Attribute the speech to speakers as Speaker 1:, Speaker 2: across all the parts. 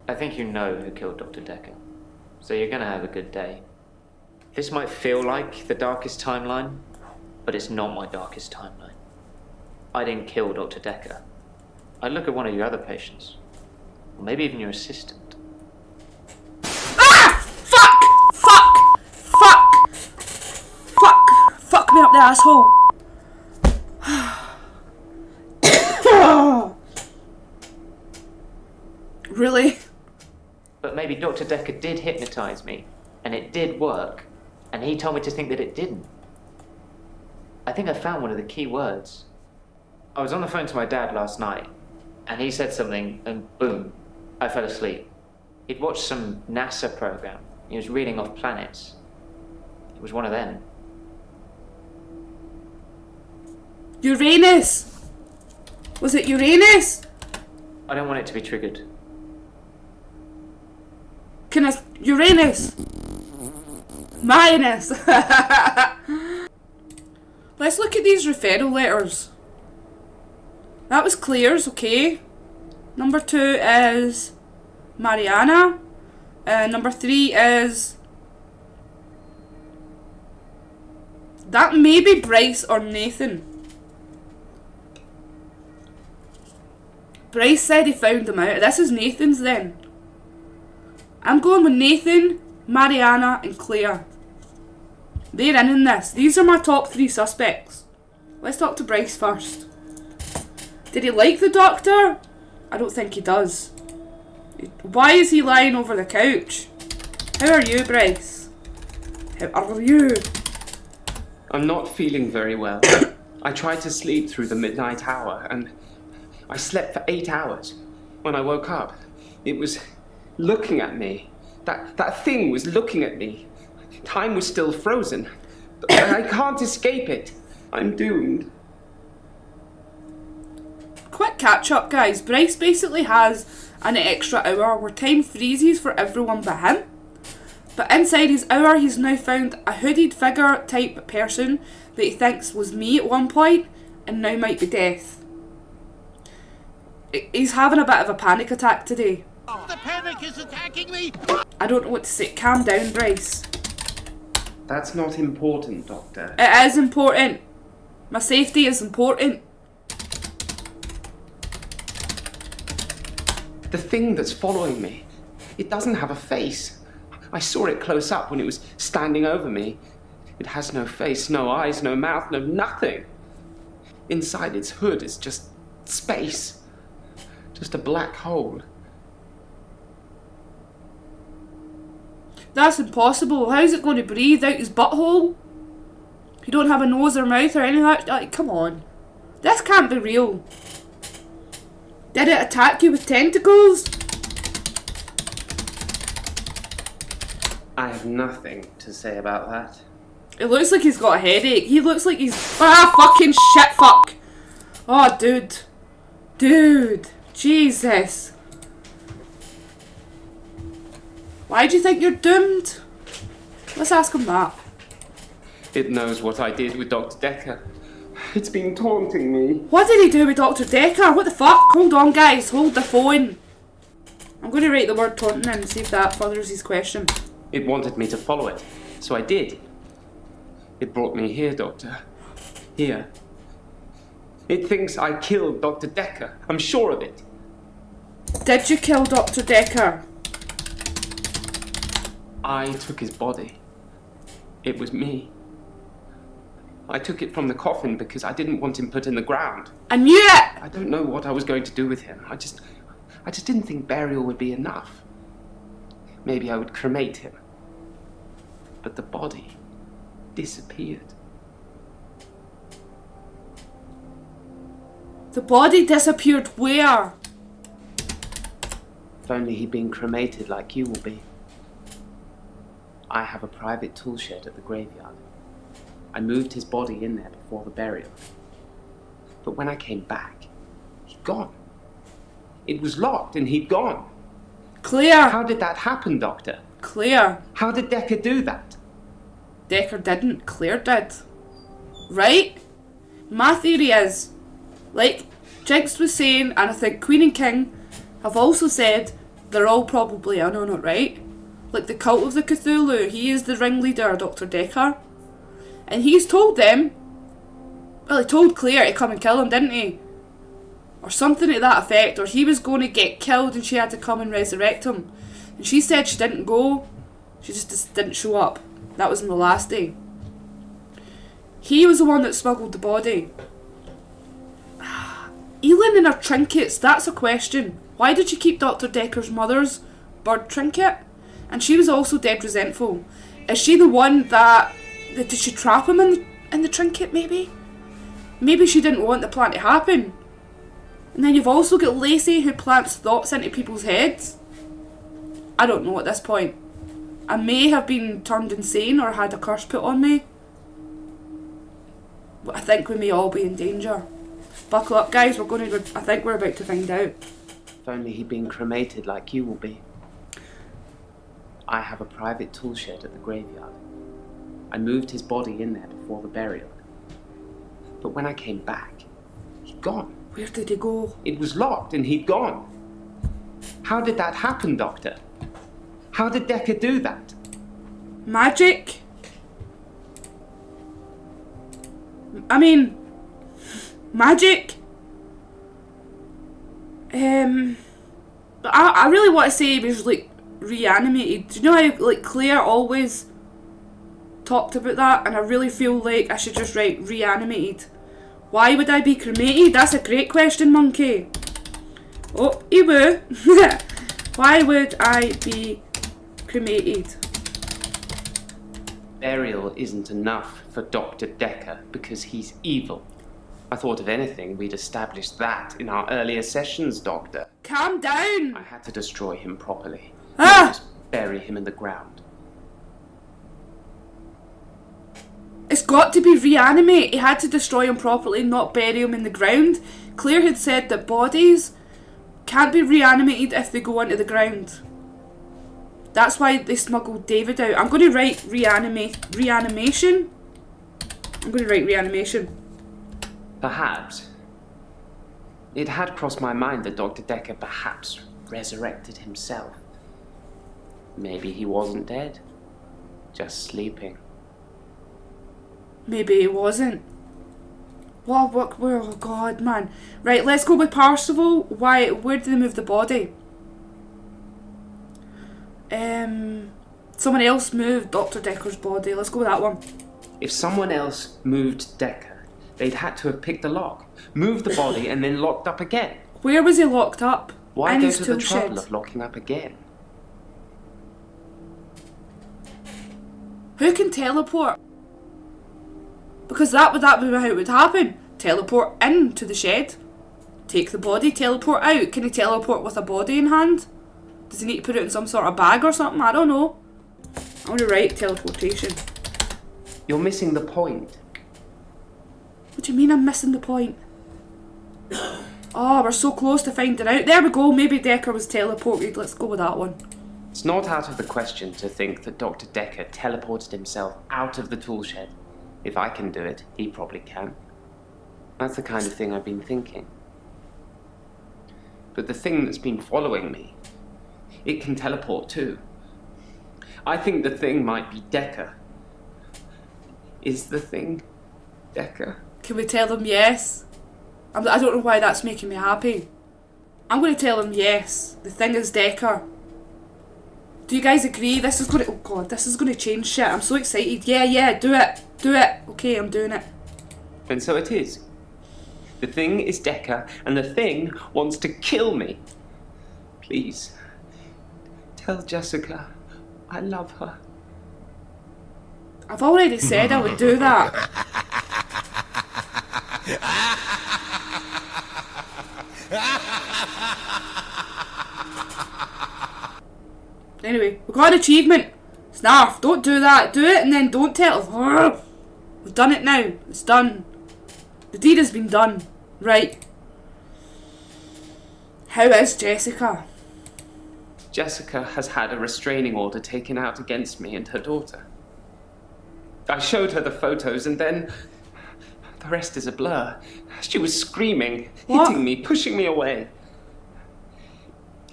Speaker 1: I think you know who killed Dr. Dekker, so you're gonna have a good day. This might feel like the darkest timeline, but it's not my darkest timeline. I didn't kill Dr. Dekker. I'd look at one of your other patients, or maybe even your assistant.
Speaker 2: Ah! Fuck! Fuck! Fuck! Fuck! Fuck me up the asshole! Really?
Speaker 1: But maybe Dr. Dekker did hypnotize me, and it did work, and he told me to think that it didn't. I think I found one of the key words. I was on the phone to my dad last night, and he said something, and boom, I fell asleep. He'd watched some NASA program. He was reading off planets. It was one of them.
Speaker 2: Uranus! Was it Uranus?
Speaker 1: I don't want it to be triggered.
Speaker 2: Uranus! Minus! Let's look at these referral letters. That was Claire's, okay. Number 2 is Mariana. Number 3 is... that may be Bryce or Nathan. Bryce said he found them out. This is Nathan's then. I'm going with Nathan, Mariana and Claire. They're in this. These are my top 3 suspects. Let's talk to Bryce first. Did he like the doctor? I don't think he does. Why is he lying over the couch? How are you, Bryce? How are you?
Speaker 3: I'm not feeling very well. I tried to sleep through the midnight hour and I slept for 8 hours. When I woke up, it was looking at me. That thing was looking at me. Time was still frozen. I can't escape it. I'm doomed.
Speaker 2: Quick catch up, guys. Bryce basically has an extra hour where time freezes for everyone but him. But inside his hour, he's now found a hooded figure type person that he thinks was me at one point and now might be Death. He's having a bit of a panic attack today.
Speaker 4: The panic is attacking me!
Speaker 2: I don't know what to say. Calm down, Bryce.
Speaker 3: That's not important, Doctor.
Speaker 2: It is important. My safety is important.
Speaker 3: The thing that's following me, it doesn't have a face. I saw it close up when it was standing over me. It has no face, no eyes, no mouth, no nothing. Inside its hood is just space. Just a black hole.
Speaker 2: That's impossible. How's it going to breathe out his butthole? You don't have a nose or mouth or anything like that? Like, come on. This can't be real. Did it attack you with tentacles?
Speaker 3: I have nothing to say about that.
Speaker 2: It looks like he's got a headache. He looks like he's... ah, fucking shit fuck. Oh, dude. Dude. Jesus. Why do you think you're doomed? Let's ask him that.
Speaker 3: It knows what I did with Dr. Dekker. It's been taunting me.
Speaker 2: What did he do with Dr. Dekker? What the fuck? Hold on, guys. Hold the phone. I'm going to write the word taunting in and see if that furthers his question.
Speaker 3: It wanted me to follow it, so I did. It brought me here, Doctor. Here. It thinks I killed Dr. Dekker. I'm sure of it.
Speaker 2: Did you kill Dr. Dekker?
Speaker 3: I took his body. It was me. I took it from the coffin because I didn't want him put in the ground.
Speaker 2: I knew it!
Speaker 3: I don't know what I was going to do with him. I just didn't think burial would be enough. Maybe I would cremate him. But the body disappeared.
Speaker 2: The body disappeared where?
Speaker 3: If only he'd been cremated like you will be. I have a private tool shed at the graveyard. I moved his body in there before the burial. But when I came back, he'd gone. It was locked and he'd gone.
Speaker 2: Claire!
Speaker 3: How did that happen, Doctor?
Speaker 2: Claire.
Speaker 3: How did Dekker do that?
Speaker 2: Dekker didn't. Claire did. Right? My theory is, like Jinx was saying, and I think Queen and King have also said, They're all probably in on it, right? Like the Cult of the Cthulhu, he is the ringleader, Dr. Dekker. And he's told them, well, he told Claire to come and kill him, didn't he? Or something to that effect, or he was going to get killed and she had to come and resurrect him. And she said she didn't go, she just didn't show up. That was on the last day. He was the one that smuggled the body. Elin and her trinkets, that's a question. Why did she keep Dr. Dekker's mother's bird trinket? And she was also dead resentful. Is she the one that did she trap him in the trinket, maybe? Maybe she didn't want the plan to happen. And then you've also got Lacey, who plants thoughts into people's heads. I don't know at this point. I may have been turned insane or had a curse put on me. But I think we may all be in danger. Buckle up, guys, I think we're about to find out.
Speaker 3: If only he'd been cremated like you will be. I have a private tool shed at the graveyard. I moved his body in there before the burial. But when I came back, he'd gone.
Speaker 2: Where did he go?
Speaker 3: It was locked and he'd gone. How did that happen, Doctor? How did Dekker do that?
Speaker 2: Magic? I mean, magic? But I really want to say he was like reanimated. Do you know how like Claire always talked about that? And I really feel like I should just write reanimated. Why would I be cremated? That's a great question, Monkey. Oh, ew. Why would I be cremated?
Speaker 3: Burial isn't enough for Dr. Dekker because he's evil. I thought if anything, we'd established that in our earlier sessions, Doctor.
Speaker 2: Calm down!
Speaker 3: I had to destroy him properly.
Speaker 2: Ah!
Speaker 3: Not just bury him in the ground.
Speaker 2: It's got to be reanimate. He had to destroy him properly, not bury him in the ground. Claire had said that bodies can't be reanimated if they go into the ground. That's why they smuggled David out. I'm going to write reanimation. I'm going to write reanimation.
Speaker 3: Perhaps. It had crossed my mind that Dr. Dekker perhaps resurrected himself. Maybe he wasn't dead, just sleeping.
Speaker 2: Maybe he wasn't. What, oh god, man. Right, let's go with Parzival. Where did they move the body? Someone else moved Dr. Dekker's body. Let's go with that one.
Speaker 3: If someone else moved Dekker, they'd had to have picked the lock, moved the body, and then locked up again.
Speaker 2: Where was he locked up?
Speaker 3: Why
Speaker 2: In
Speaker 3: go
Speaker 2: his
Speaker 3: to the
Speaker 2: tool
Speaker 3: trouble
Speaker 2: shed.
Speaker 3: of locking up again?
Speaker 2: Who can teleport? Because that would be how it would happen. Teleport into the shed. Take the body, teleport out. Can he teleport with a body in hand? Does he need to put it in some sort of bag or something? I don't know. I'm going to write teleportation.
Speaker 3: You're missing the point.
Speaker 2: What do you mean I'm missing the point? Oh, we're so close to finding out. There we go. Maybe Dekker was teleported. Let's go with that one.
Speaker 3: It's not out of the question to think that Dr. Dekker teleported himself out of the tool shed. If I can do it, he probably can. That's the kind of thing I've been thinking. But the thing that's been following me, it can teleport too. I think the thing might be Dekker. Is the thing Dekker?
Speaker 2: Can we tell them yes? I don't know why that's making me happy. I'm going to tell them yes. The thing is Dekker. Do you guys agree? This is going to... Oh god, this is going to change shit. I'm so excited. Yeah, do it. Do it. Okay, I'm doing it.
Speaker 3: And so it is. The thing is Dekker, and the thing wants to kill me. Please, tell Jessica I love her.
Speaker 2: I've already said I would do that. Anyway, we got an achievement. Snarf, don't do that. Do it and then don't tell her. We've done it now. It's done. The deed has been done. Right. How is Jessica?
Speaker 3: Jessica has had a restraining order taken out against me and her daughter. I showed her the photos and then the rest is a blur. She was screaming,
Speaker 2: What?
Speaker 3: hitting me, pushing me away.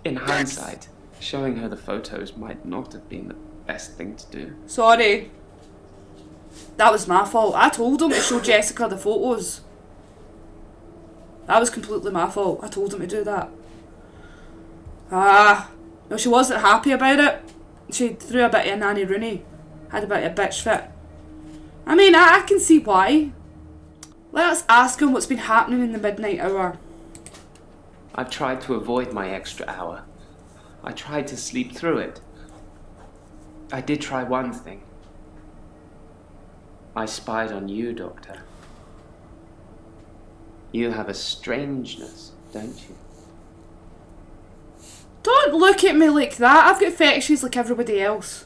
Speaker 3: In hindsight, Showing her the photos might not have been the best thing to do.
Speaker 2: Sorry. That was my fault. I told him to show Jessica the photos. That was completely my fault. I told him to do that. No, she wasn't happy about it. She threw a bit of a Nanny Rooney. Had a bit of a bitch fit. I mean, I can see why. Let's ask him what's been happening in the midnight hour.
Speaker 3: I've tried to avoid my extra hour. I tried to sleep through it. I did try one thing. I spied on you, Doctor. You have a strangeness, don't you?
Speaker 2: Don't look at me like that. I've got fetishes like everybody else.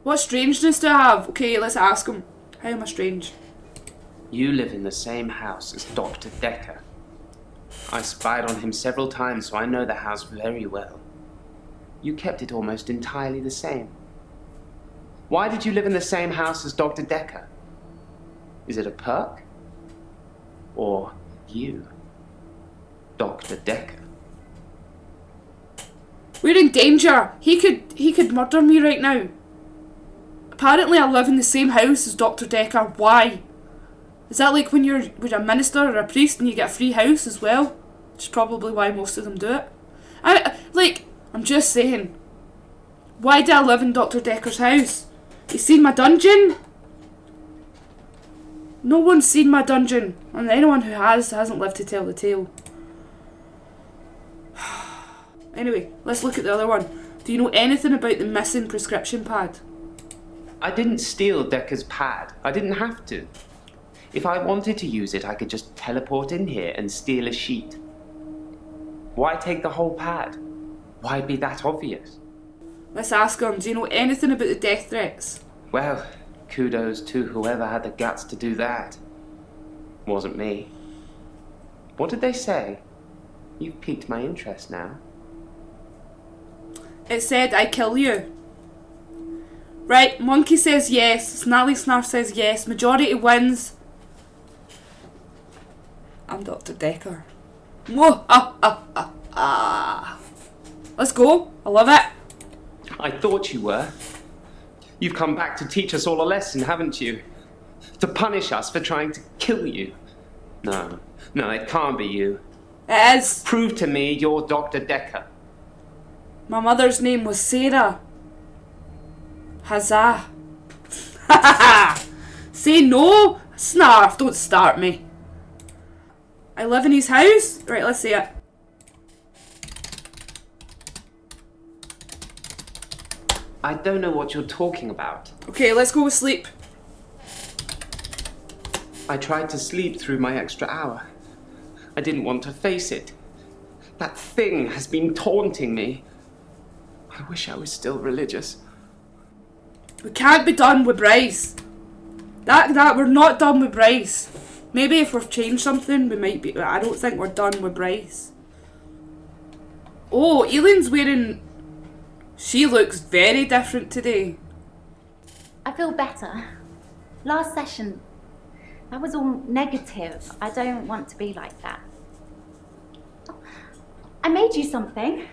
Speaker 2: What strangeness do I have? Okay, let's ask him. How am I strange?
Speaker 3: You live in the same house as Dr. Dekker. I spied on him several times, so I know the house very well. You kept it almost entirely the same. Why did you live in the same house as Dr. Dekker? Is it a perk? Or you, Dr. Dekker?
Speaker 2: We're in danger. He could murder me right now. Apparently I live in the same house as Dr. Dekker. Why? Is that like when you're a minister or a priest and you get a free house as well? Which is probably why most of them do it. I'm just saying. Why do I live in Dr. Dekker's house? You seen my dungeon? No one's seen my dungeon. And anyone who hasn't lived to tell the tale. Anyway, let's look at the other one. Do you know anything about the missing prescription pad?
Speaker 3: I didn't steal Dekker's pad. I didn't have to. If I wanted to use it, I could just teleport in here and steal a sheet. Why take the whole pad? Why be that obvious?
Speaker 2: Let's ask him. Do you know anything about the death threats?
Speaker 3: Well, kudos to whoever had the guts to do that. Wasn't me. What did they say? You've piqued my interest now.
Speaker 2: It said, I kill you. Right, Monkey says yes. Snarly Snarf says yes. Majority wins. I'm Dr. Dekker. Let's go. I love it.
Speaker 3: I thought you were. You've come back to teach us all a lesson, haven't you? To punish us for trying to kill you. No, it can't be you.
Speaker 2: It is.
Speaker 3: Prove to me you're Dr. Dekker.
Speaker 2: My mother's name was Sarah. Huzzah. Say no, Snarf, don't start me. I live in his house? Right, let's see it.
Speaker 3: I don't know what you're talking about.
Speaker 2: Okay, let's go with sleep.
Speaker 3: I tried to sleep through my extra hour. I didn't want to face it. That thing has been taunting me. I wish I was still religious.
Speaker 2: We can't be done with Bryce. We're not done with Bryce. Maybe if we've changed something, we might be. But I don't think we're done with Bryce. Oh, Eileen's wearing. She looks very different today.
Speaker 5: I feel better. Last session, that was all negative. I don't want to be like that. I made you something.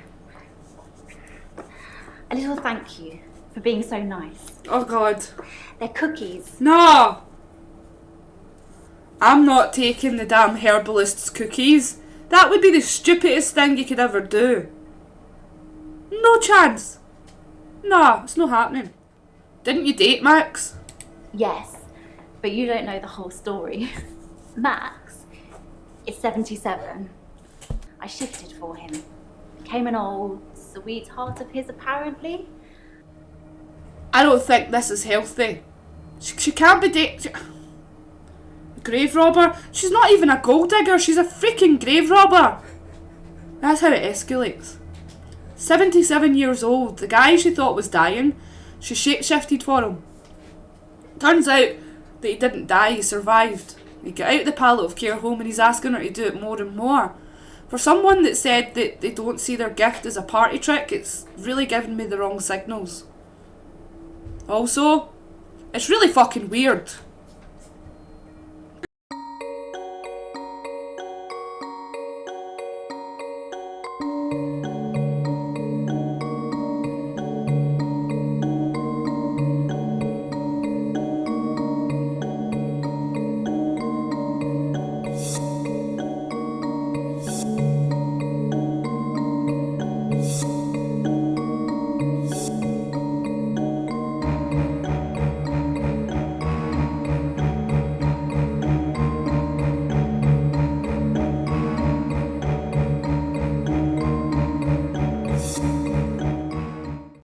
Speaker 5: A little thank you for being so nice.
Speaker 2: Oh God.
Speaker 5: They're cookies.
Speaker 2: No! I'm not taking the damn herbalist's cookies. That would be the stupidest thing you could ever do. No chance. No, it's not happening. Didn't you date Max?
Speaker 5: Yes, but you don't know the whole story. Max is 77. I shifted for him. Became an old sweetheart of his, apparently.
Speaker 2: I don't think this is healthy. She can't be dating. Grave robber? She's not even a gold digger, she's a freaking grave robber. That's how it escalates. 77 years old, the guy she thought was dying, she shapeshifted for him. Turns out that he didn't die, he survived. He got out of the palliative care home and he's asking her to do it more and more. For someone that said that they don't see their gift as a party trick, it's really giving me the wrong signals. Also, it's really fucking weird